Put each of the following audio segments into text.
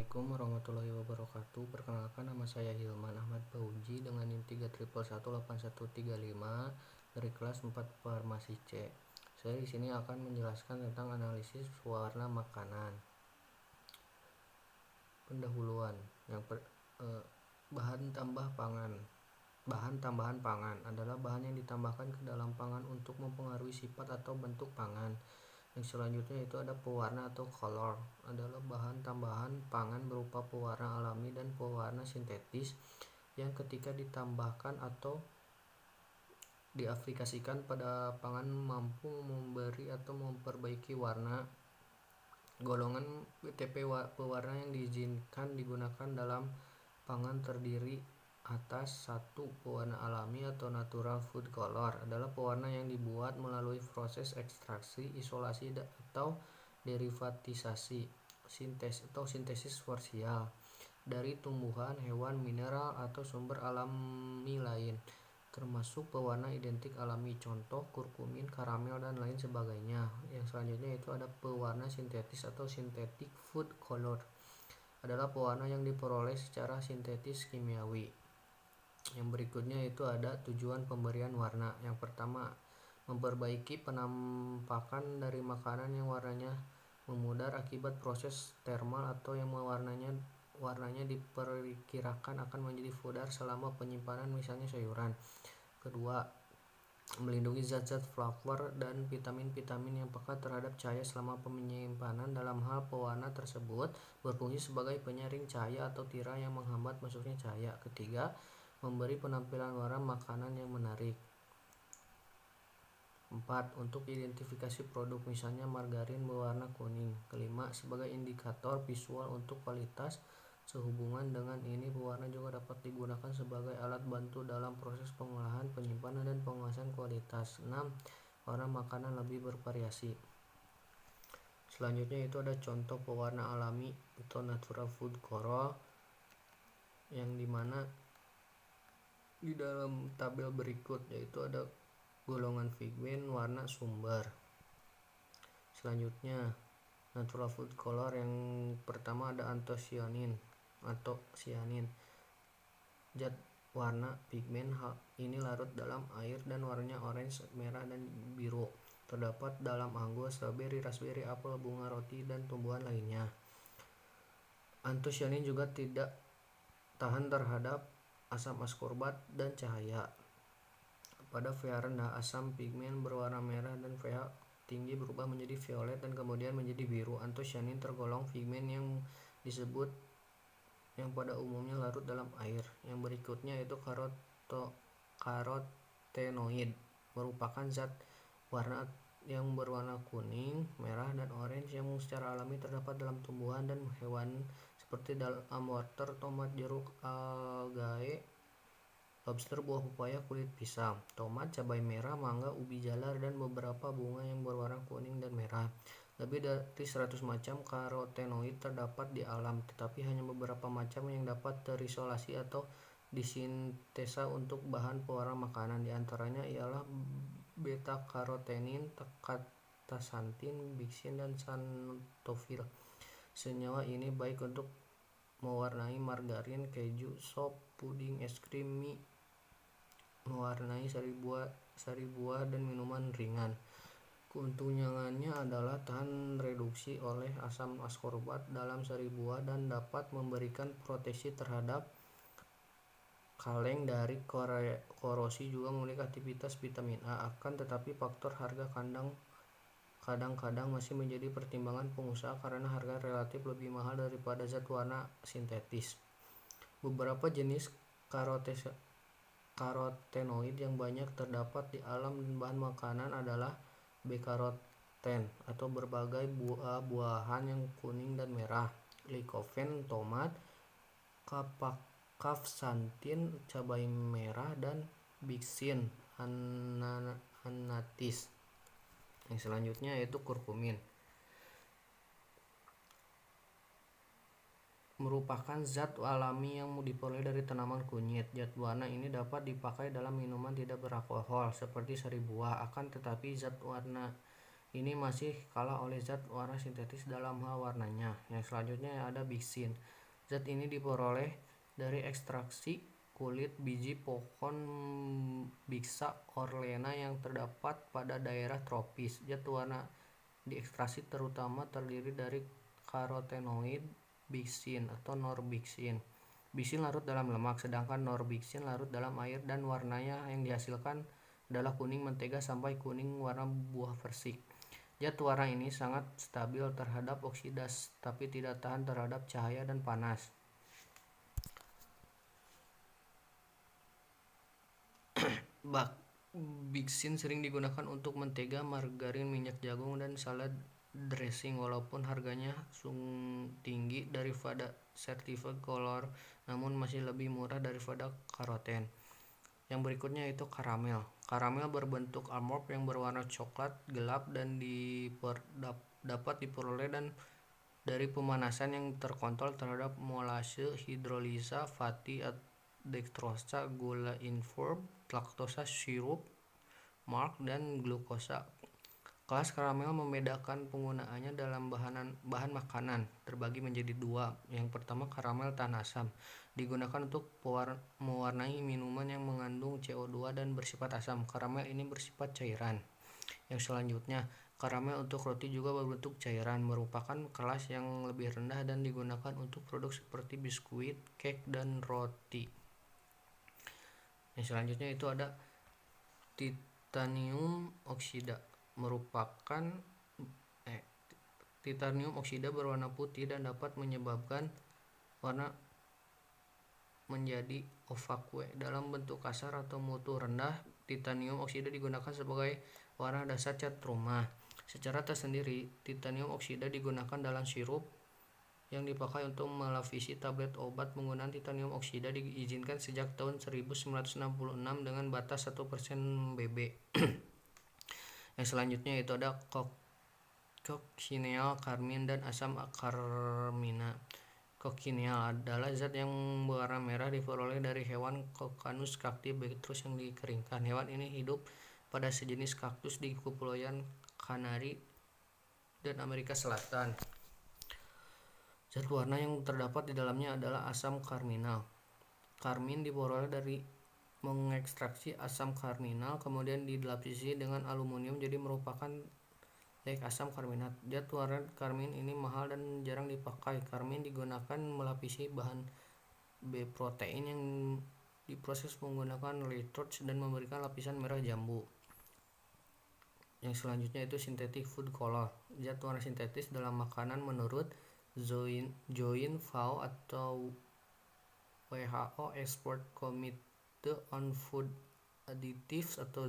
Assalamualaikum warahmatullahi wabarakatuh. Perkenalkan, nama saya Hilman Ahmad Fauji dengan NIM 311818135 dari kelas 4 Farmasi C. Saya di sini akan menjelaskan tentang analisis warna makanan. Pendahuluan. Bahan tambahan pangan adalah bahan yang ditambahkan ke dalam pangan untuk mempengaruhi sifat atau bentuk pangan. Yang selanjutnya itu ada pewarna atau color, adalah bahan tambahan pangan berupa pewarna alami dan pewarna sintetis yang ketika ditambahkan atau diaplikasikan pada pangan mampu memberi atau memperbaiki warna. Golongan BTP pewarna yang diizinkan digunakan dalam pangan terdiri atas 1. Pewarna alami atau natural food color adalah pewarna yang dibuat melalui proses ekstraksi, isolasi atau derivatisasi, sintesis parsial dari tumbuhan, hewan, mineral atau sumber alami lain, termasuk pewarna identik alami, contoh kurkumin, karamel dan lain sebagainya. Yang selanjutnya itu ada pewarna sintetis atau synthetic food color, adalah pewarna yang diperoleh secara sintetis kimiawi. Yang berikutnya itu ada tujuan pemberian warna. Yang pertama, memperbaiki penampakan dari makanan yang warnanya memudar akibat proses termal atau yang warnanya diperkirakan akan menjadi pudar selama penyimpanan, misalnya sayuran. Kedua, melindungi zat-zat flavor dan vitamin-vitamin yang pekat terhadap cahaya selama penyimpanan. Dalam hal pewarna tersebut berfungsi sebagai penyaring cahaya atau tirai yang menghambat masuknya cahaya. Ketiga, memberi penampilan warna makanan yang menarik. 4. Untuk identifikasi produk, misalnya margarin berwarna kuning. Kelima, sebagai indikator visual untuk kualitas. Sehubungan dengan ini, pewarna juga dapat digunakan sebagai alat bantu dalam proses pengolahan, penyimpanan, dan pengawasan kualitas. 6. Warna makanan lebih bervariasi. Selanjutnya itu ada contoh pewarna alami atau natural food color, yang dimana di dalam tabel berikut yaitu ada golongan pigmen, warna, sumber. Selanjutnya natural food color yang pertama ada antosianin atau sianin. Zat warna pigmen ini larut dalam air dan warnanya orange, merah, dan biru. Terdapat dalam anggur, strawberry, raspberry, apel, bunga, roti, dan tumbuhan lainnya. Antosianin juga tidak tahan terhadap asam askorbat dan cahaya. Pada pH rendah, asam pigmen berwarna merah dan pH tinggi berubah menjadi violet dan kemudian menjadi biru. Antosianin tergolong pigmen yang pada umumnya larut dalam air. Yang berikutnya itu karotenoid, merupakan zat warna yang berwarna kuning, merah, dan orange yang secara alami terdapat dalam tumbuhan dan hewan seperti dalam water, tomat, jeruk, algae, lobster, buah pepaya, kulit pisang, tomat, cabai merah, mangga, ubi jalar, dan beberapa bunga yang berwarna kuning dan merah. Lebih dari 100 macam karotenoid terdapat di alam, tetapi hanya beberapa macam yang dapat terisolasi atau disintesa untuk bahan pewarna makanan. Di antaranya ialah beta-karotenin, katasantin, bixin, dan xanthofil. Senyawa ini baik untuk mewarnai margarin, keju, sop, puding, es krim, mie, mewarnai sari buah, dan minuman ringan. Keuntungannya adalah tahan reduksi oleh asam askorbat dalam sari buah dan dapat memberikan proteksi terhadap kaleng dari korosi, juga memiliki aktivitas vitamin A. Akan tetapi faktor harga kadang-kadang masih menjadi pertimbangan pengusaha karena harga relatif lebih mahal daripada zat warna sintetis. Beberapa jenis karotenoid yang banyak terdapat di alam dan bahan makanan adalah beta-karoten atau berbagai buah-buahan yang kuning dan merah, lycopene, tomat, kafsantin, cabai merah, dan bixin, anatis. Yang selanjutnya yaitu kurkumin, merupakan zat alami yang diperoleh dari tanaman kunyit. Zat warna ini dapat dipakai dalam minuman tidak beralkohol seperti sari buah. Akan tetapi zat warna ini masih kalah oleh zat warna sintetis dalam hal warnanya. Yang selanjutnya ada bixin. Zat ini diperoleh dari ekstraksi kulit biji pohon Bixa orlena yang terdapat pada daerah tropis. Zat warna diekstraksi terutama terdiri dari karotenoid bixin atau norbixin. Bixin larut dalam lemak, sedangkan norbixin larut dalam air, dan warnanya yang dihasilkan adalah kuning mentega sampai kuning warna buah persik. Zat warna ini sangat stabil terhadap oksidasi, tapi tidak tahan terhadap cahaya dan panas. Bixin sering digunakan untuk mentega, margarin, minyak jagung, dan salad dressing. Walaupun harganya tinggi daripada certified color, namun masih lebih murah daripada karoten. Yang berikutnya itu karamel. Karamel berbentuk amorf yang berwarna coklat gelap dan dapat diperoleh dari pemanasan yang terkontrol terhadap molase, hidrolisa, fatty dextrosa, gula inform, laktosa, sirup, mark, dan glukosa. Kelas karamel membedakan penggunaannya dalam bahan makanan terbagi menjadi dua. Yang pertama, karamel tahan asam, digunakan untuk mewarnai minuman yang mengandung CO2 dan bersifat asam. Karamel ini bersifat cairan. Yang selanjutnya, karamel untuk roti juga berbentuk cairan, merupakan kelas yang lebih rendah dan digunakan untuk produk seperti biskuit, cake, dan roti. Yang selanjutnya itu ada titanium oksida. Titanium oksida berwarna putih dan dapat menyebabkan warna menjadi opaque dalam bentuk kasar atau mutu rendah. Titanium oksida digunakan sebagai warna dasar cat rumah. Secara tersendiri, titanium oksida digunakan dalam sirup yang dipakai untuk melapisi tablet obat. Penggunaan titanium oksida diizinkan sejak tahun 1966 dengan batas 1% BB. Yang selanjutnya itu ada cochineal, karmin, dan asam carmina. Cochineal adalah zat yang berwarna merah, diperoleh dari hewan Cocanus cacti yang dikeringkan. Hewan ini hidup pada sejenis kaktus di Kepulauan Kanari dan Amerika Selatan. Zat warna yang terdapat di dalamnya adalah asam karminal. Karmin diperoleh dari mengekstraksi asam karminal, kemudian dilapisi dengan aluminium jadi merupakan lek asam karminat. Zat warna karmin ini mahal dan jarang dipakai. Karmin digunakan melapisi bahan B protein yang diproses menggunakan electrodes dan memberikan lapisan merah jambu. Yang selanjutnya itu synthetic food color. Zat warna sintetis dalam makanan menurut Joint-FAO atau WHO Expert Committee on Food Additives atau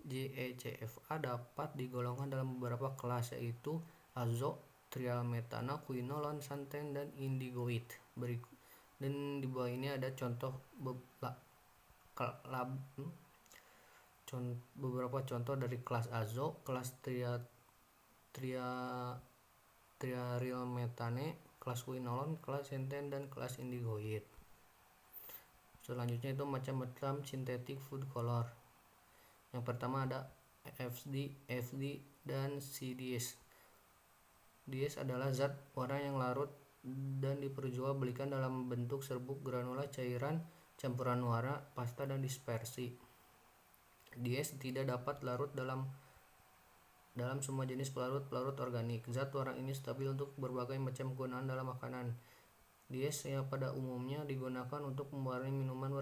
GECFA dapat digolongkan dalam beberapa kelas, yaitu azo, trialmetana, quinolone, xanthan, dan indigoid. Dan di bawah ini ada beberapa contoh dari kelas azo, kelas trialmetane, kelas quinolone, kelas xanthan, dan kelas indigoid. Selanjutnya itu macam-macam synthetic food color. Yang pertama ada FD, dan CDS. DS adalah zat warna yang larut dan diperjualbelikan dalam bentuk serbuk, granula, cairan, campuran warna, pasta, dan dispersi. DS tidak dapat larut dalam semua jenis pelarut organik. Zat warna ini stabil untuk berbagai macam kegunaan dalam makanan. DS yang pada umumnya digunakan untuk mewarnai minuman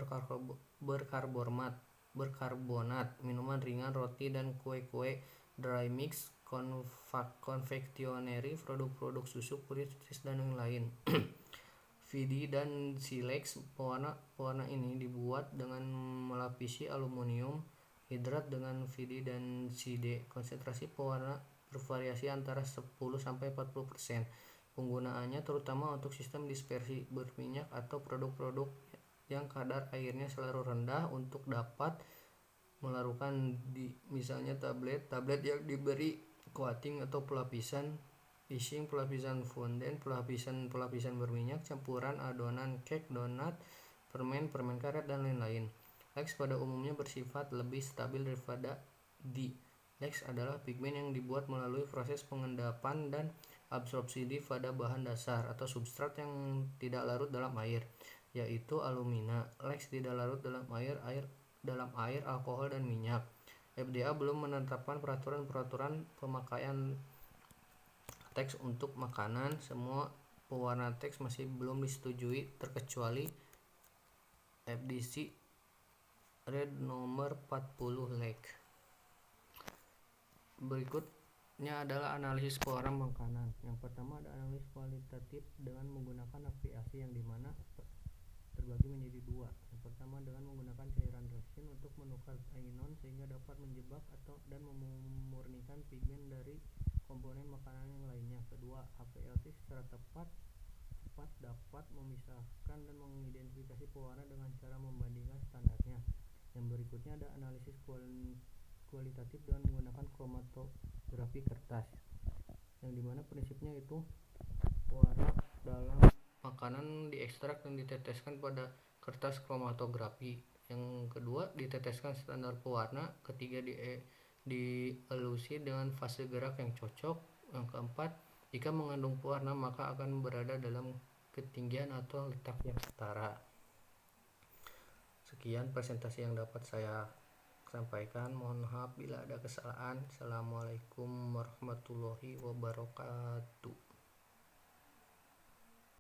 berkarbonat, minuman ringan, roti, dan kue-kue, dry mix, konfeksioneri, produk-produk susu, kulit, cheese, dan yang lain. VD dan silex. Pewarna ini dibuat dengan melapisi aluminium hidrat dengan VD dan CD. Konsentrasi pewarna bervariasi antara 10-40%. Penggunaannya terutama untuk sistem dispersi berminyak atau produk-produk yang kadar airnya selalu rendah untuk dapat melarutkan misalnya tablet yang diberi coating atau pelapisan icing, pelapisan fondant, pelapisan berminyak, campuran adonan cake, donat, permen karet, dan lain-lain. X pada umumnya bersifat lebih stabil daripada D. Leks adalah pigmen yang dibuat melalui proses pengendapan dan absorpsi pada bahan dasar atau substrat yang tidak larut dalam air, yaitu alumina. Leks tidak larut dalam air, alkohol, dan minyak. FDA belum menetapkan peraturan pemakaian teks untuk makanan. Semua pewarna teks masih belum disetujui terkecuali FDC Red nomor 40 Lek. Berikutnya adalah analisis pewarna makanan. Yang pertama ada analisis kualitatif dengan menggunakan aplikasi yang dimana terbagi menjadi dua. Yang pertama dengan menggunakan cairan resin untuk menukar ainon sehingga dapat menjebak dan memurnikan pigmen dari komponen makanan yang lainnya. Kedua, aplikasi secara tepat dapat memisahkan dan mengidentifikasi pewarna dengan cara membandingkan standarnya. Yang berikutnya ada analisis kualitatif dengan menggunakan kromatografi kertas, yang dimana prinsipnya itu pewarna dalam makanan diekstrak dan diteteskan pada kertas kromatografi. Yang kedua, diteteskan standar pewarna. Ketiga, dielusi dengan fase gerak yang cocok. Yang keempat, jika mengandung pewarna maka akan berada dalam ketinggian atau letak yang setara. Sekian presentasi yang dapat saya sampaikan. Mohon maaf bila ada kesalahan. Assalamualaikum warahmatullahi wabarakatuh.